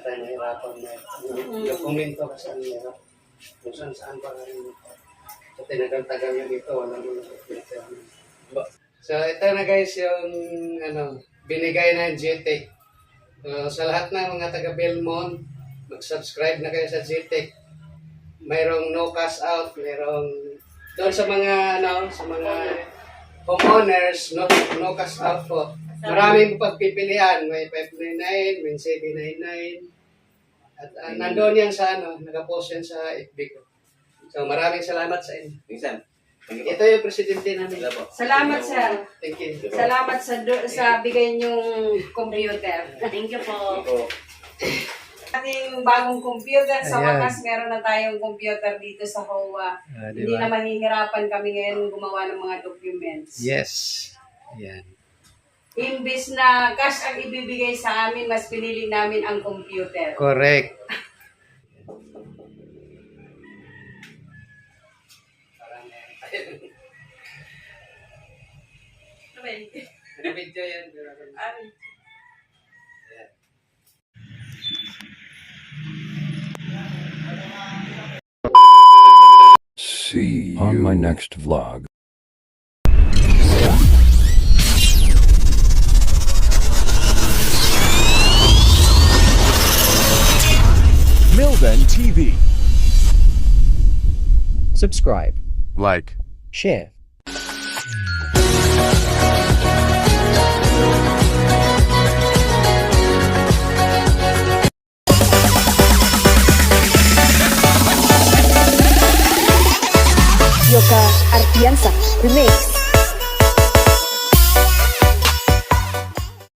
tayo nahirapan na yung komento kasi ang hirap. Kung saan pa rin. So, tinagal-tagal na dito, wala mo na. So, ito na guys yung binigay ng GTEC. Sa lahat ng mga taga-Belmont, mag-subscribe na kayo sa GTEC. Mayroong no cash out, mayroong doon sa mga homeowners, no cash out po. Maraming pagpipilian, may 599, may 799. At nandoon yan sa nakapost yan sa FB ko. So maraming salamat sa inyo. Ito yung presidente namin. Salamat sir. Thank you. Salamat sa bigay niyong computer. Thank you po. Ating bagong computer, sa Ayan. wakas meron na tayong computer dito sa HOA. Hindi Diba? na mahihirapan kami ngayon gumawa ng mga documents. Yes. Yan. Imbis na cash ang ibibigay sa amin, mas pinili namin ang computer. Correct. Video yan. See you on my next vlog. Milben TV. Subscribe, Like. share. Yoka Artiansa Remix.